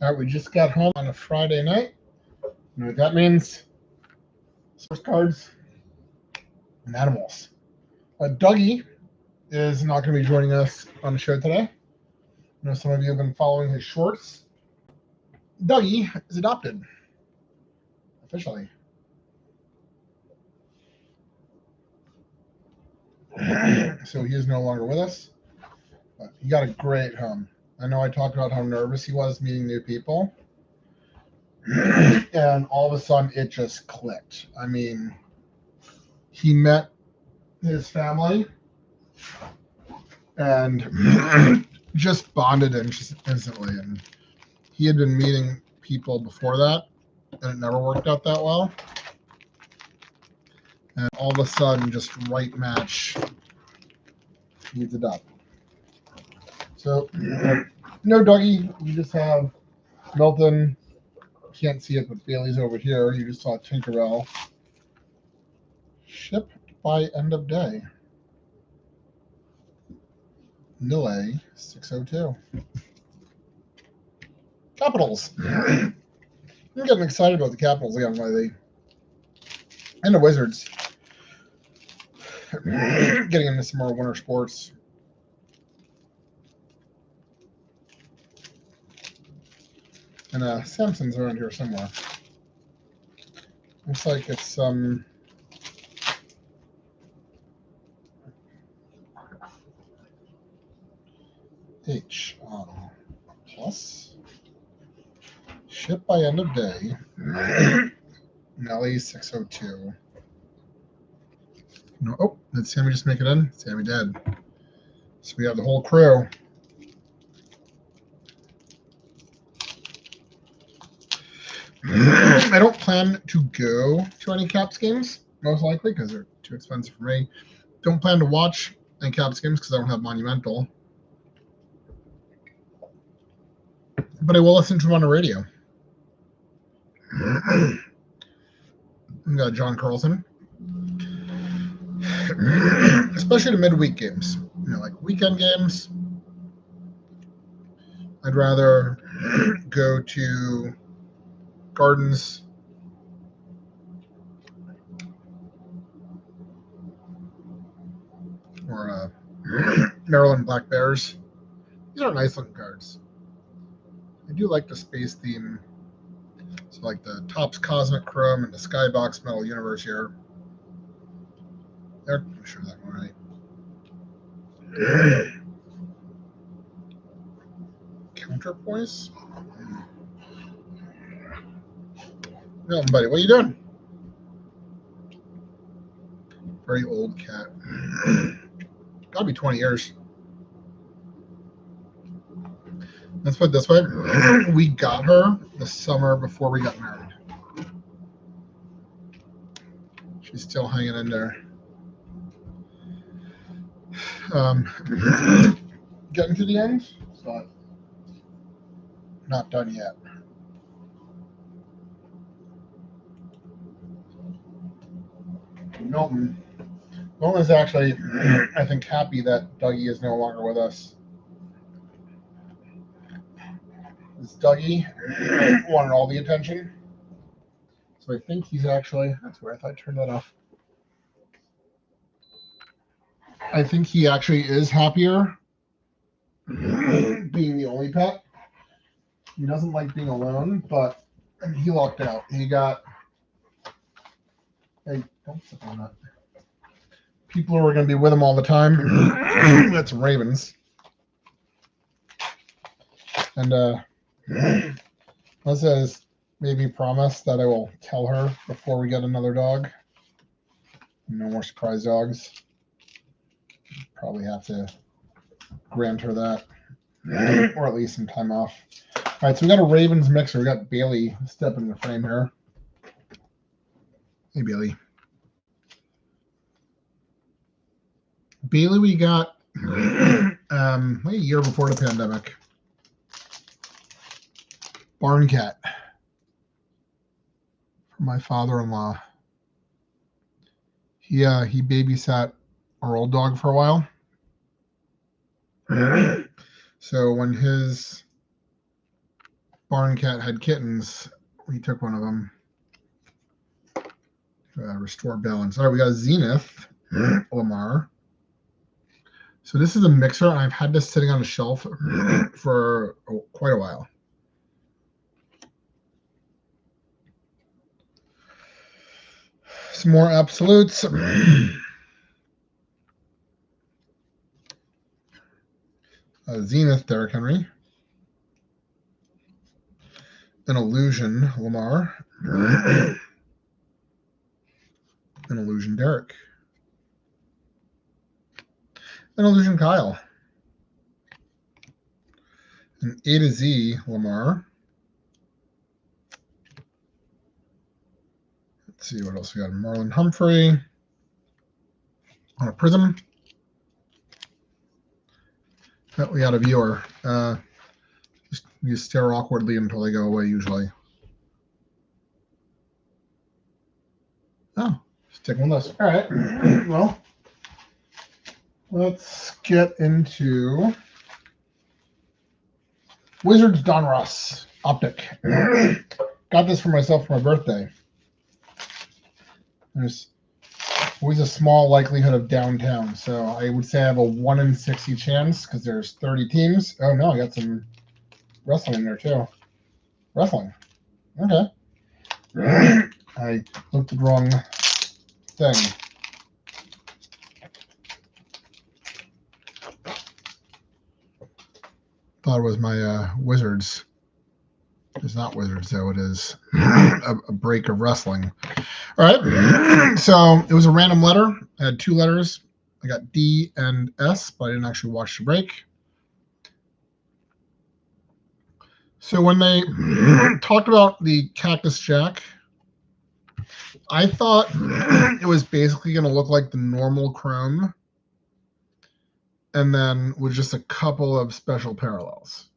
All right, we just got home on a Friday night. You know what that means? Sports cards and animals. Dougie is not going to be joining us on the show today. I know some of you have been following his shorts. Dougie is adopted officially. So he is no longer with us. But he got a great home. I know I talked about how nervous he was meeting new people. And all of a sudden it just clicked. I mean, he met his family and just bonded instantly. And he had been meeting people before that, and it never worked out that well. And all of a sudden, just right match, he's adopted. So, no Dougie. You just have Milton. Can't see it, but Bailey's over here. You just saw Tinkerbell. Shipped by end of day. Nile 602. Capitals. I'm getting excited about the Capitals again lately. And the Wizards. Getting into some more winter sports. And Samson's around here somewhere. Looks like it's H plus. Ship by end of day. Nelly 602. No, oh, did Sammy just make it in? Sammy did. So we have the whole crew. I don't plan to go to any Caps games, most likely, because they're too expensive for me. Don't plan to watch any Caps games because I don't have Monumental. But I will listen to them on the radio. We got John Carlson. Especially the midweek games. You know, like weekend games. I'd rather go to Gardens or Maryland Black Bears. These are nice looking cards. I do like the space theme. So like the Topps Cosmic Chrome and the Skybox Metal Universe here. There, I'm sure that one right. Counterpoise? No, buddy, what are you doing? Very old cat. Gotta be 20 years. Let's put it this way. We got her the summer before we got married. She's still hanging in there. Getting to the end, so not done yet. Milton is actually, I think, happy that Dougie is no longer with us. This Dougie wanted all the attention. So I think he's actually, that's where I thought I turned that off. I think he actually is happier being the only pet. He doesn't like being alone, but he lucked out. He got, hey, don't step on that. People who are going to be with him all the time. That's Ravens. And Melissa has made me promise that I will tell her before we get another dog. No more surprise dogs. Probably have to grant her that. Or at least some time off. All right, so we got a Ravens mixer. We got Bailey stepping in the frame here. Hey, Bailey. Bailey, we got a year before the pandemic. Barn cat from my father-in-law. He babysat our old dog for a while. So when his barn cat had kittens. We took one of them. Restore balance. All right, we got a Zenith Lamar. So this is a mixer. I've had this sitting on a shelf for quite a while. Some more absolutes. Zenith Derrick Henry. An Illusion Lamar. An Illusion Derrick. An Illusion Kyle. An A to Z Lamar. Let's see what else we got. Marlon Humphrey on a Prism. We got a viewer. Just you stare awkwardly until they go away usually. Oh, sticking with us. All right. Well, let's get into Wizards Donruss Optic. Got this for myself for my birthday. There's always a small likelihood of downtown, so I would say I have a 1 in 60 chance because there's 30 teams. Oh no, I got some wrestling in there too. Wrestling. Okay. I looked at the wrong thing. Thought it was my Wizards. It's not Wizards, though. It is a break of wrestling. All right. So it was a random letter. I had 2 letters. I got D and S, but I didn't actually watch the break. So when they talked about the Cactus Jack, I thought it was basically going to look like the normal Chrome and then with just a couple of special parallels,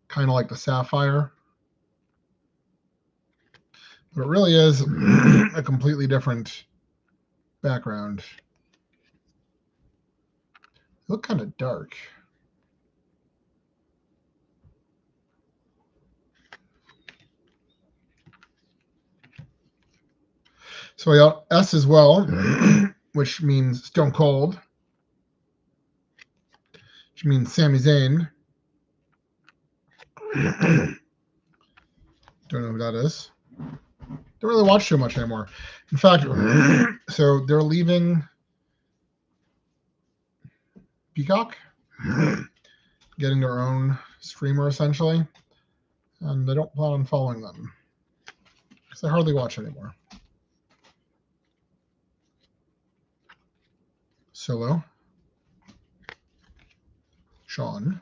kind of like the Sapphire. But it really is a completely different background. They look kind of dark. So I got S as well, which means Stone Cold, which means Sami Zayn. Don't know who that is. Don't really watch too much anymore. In fact, so they're leaving Peacock, getting their own streamer essentially, and I don't plan on following them because I hardly watch anymore. Solo, Sean,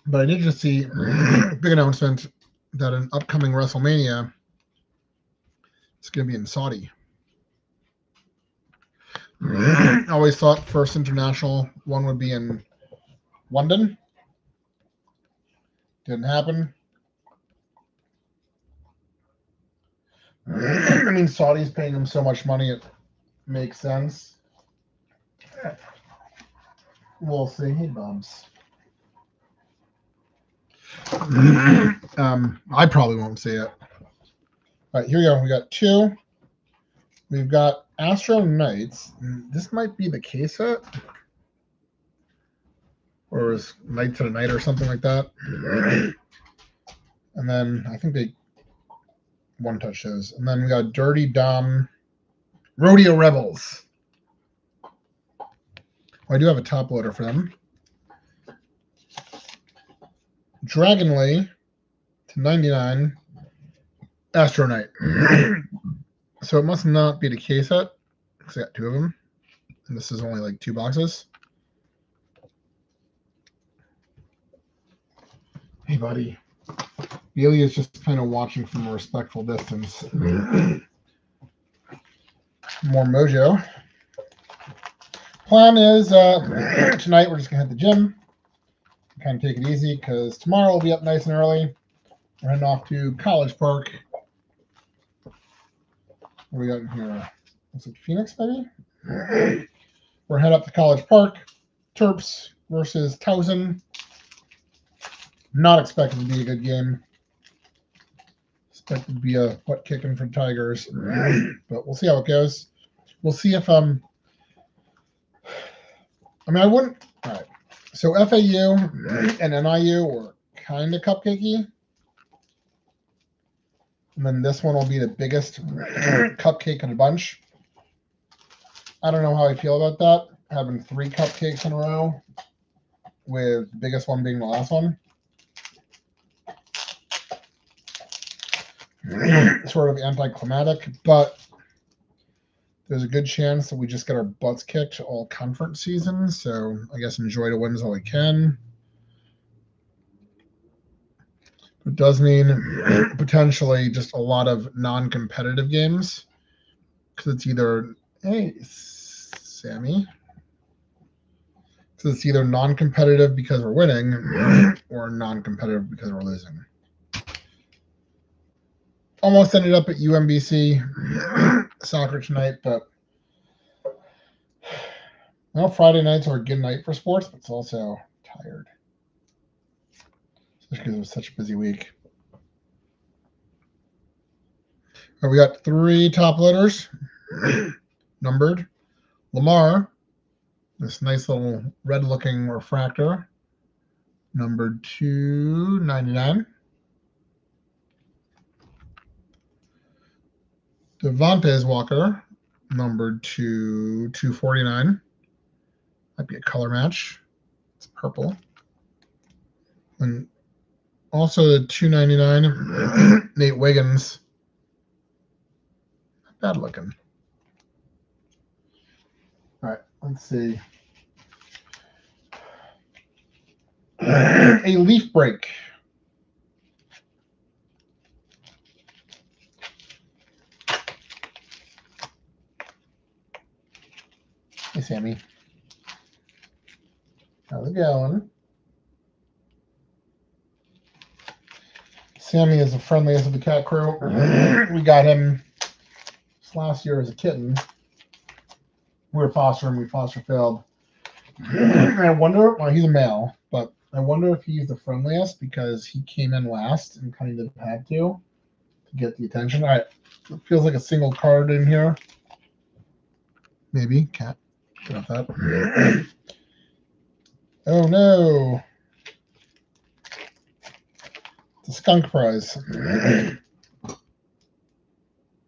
but I did just see a big announcement that an upcoming WrestleMania is going to be in Saudi. I always thought first international one would be in London. Didn't happen. I mean, Saudi's paying them so much money, it makes sense. We'll see. Hey, Bubs. I probably won't see it. All right, here we go. We got 2. We've got Astro Knights. This might be the case set. Or is Knights of the Night or something like that. And then I think they one-touch those. And then we got Dirty Dom Rodeo Rebels. Well, I do have a top loader for them. Dragonley to 99. Astro Knight. So it must not be the case set because I got 2 of them. And this is only like 2 boxes. Hey, buddy. Bailey is just kind of watching from a respectful distance. More mojo. Plan is tonight we're just going to hit the gym. Kind of take it easy because tomorrow we'll be up nice and early. We're heading off to College Park. What do we got in here? Looks like Phoenix, maybe? We're We're heading up to College Park. Terps versus Towson. Not expected to be a good game. Expected to be a butt kicking for Tigers, but we'll see how it goes. We'll see if I wouldn't. All right. So FAU and NIU were kind of cupcakey. And then this one will be the biggest cupcake in a bunch. I don't know how I feel about that. Having 3 cupcakes in a row, with the biggest one being the last one. Sort of anticlimactic, but there's a good chance that we just get our butts kicked all conference season. So I guess enjoy the wins while we can. It does mean potentially just a lot of non-competitive games, because it's either, hey, Sammy, so it's either non-competitive because we're winning or non-competitive because we're losing. Almost ended up at UMBC soccer tonight, but well, Friday nights are a good night for sports, but it's also tired. Especially because it was such a busy week. Right, we got 3 top loaders numbered. Lamar, this nice little red-looking refractor, numbered 299. Devontae Walker, numbered 249. Might be a color match. It's purple. And also the 299, Nate Wiggins. Not bad looking. All right, let's see. A leaf break. Hey, Sammy. How's it going? Sammy is the friendliest of the cat crew. We got him last year as a kitten. We were fostering. We foster failed. I wonder, well, he's a male, but I wonder if he's the friendliest because he came in last and kind of had to get the attention. All right. It feels like a single card in here. Maybe. Cat. Get off that. Oh, no. It's a skunk prize.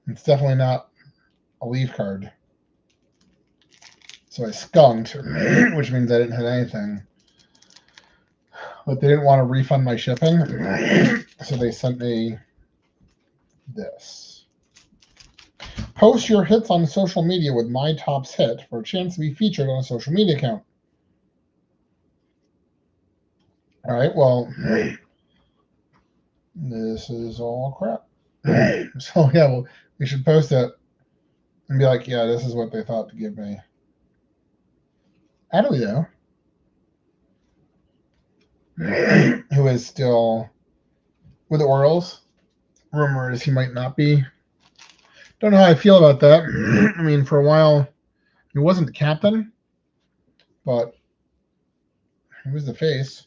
It's definitely not a leaf card. So I skunked, which means I didn't hit anything. But they didn't want to refund my shipping, so they sent me this. Post your hits on social media with My Tops Hit for a chance to be featured on a social media account. All right, well, this is all crap. So, yeah, well, we should post it and be like, yeah, this is what they thought to give me. Adelio, who is still with the Orioles. Rumor is he might not be. Don't know how I feel about that. I mean, for a while, he wasn't the captain, but he was the face.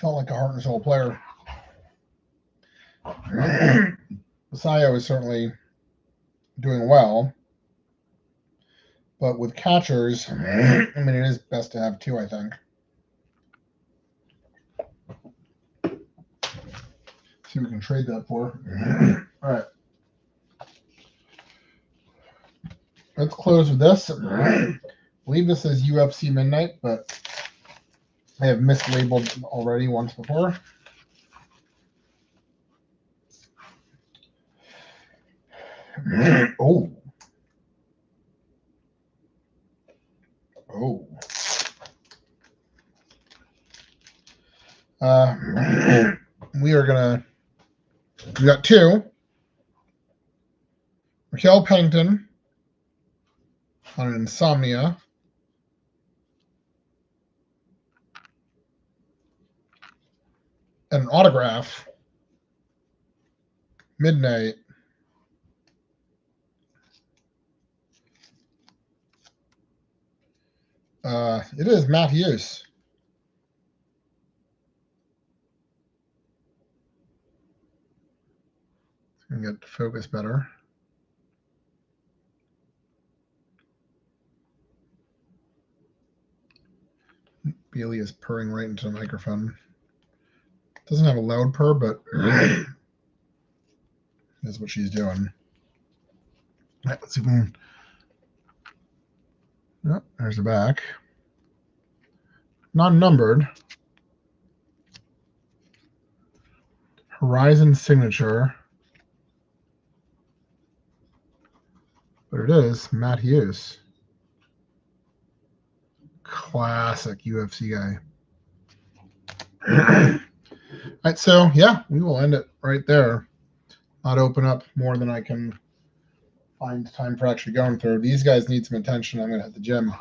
Felt like a heart and soul player. Messiah was certainly doing well, but with catchers, I mean, it is best to have 2, I think. See what we can trade that for. All right. Let's close with this. I believe this is UFC Midnight, but I have mislabeled already once before. Oh. Oh. We got 2. Raquel Pennington on an Insomnia. And an autograph. Midnight. It is Matt Hughes. Gonna get to focus better. Bailey is purring right into the microphone. Doesn't have a loud purr, but that's what she's doing. All right, let's see if we can. Oh, there's the back. Non-numbered. Horizon signature. But it is Matt Hughes. Classic UFC guy. All right, so yeah, we will end it right there. Not open up more than I can find time for actually going through. These guys need some attention. I'm going to hit the gym.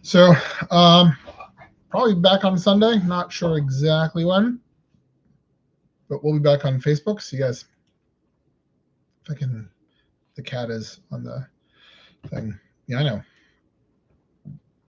So probably back on Sunday. Not sure exactly when, but we'll be back on Facebook. See you guys. If I can, the cat is on the thing. Yeah, I know.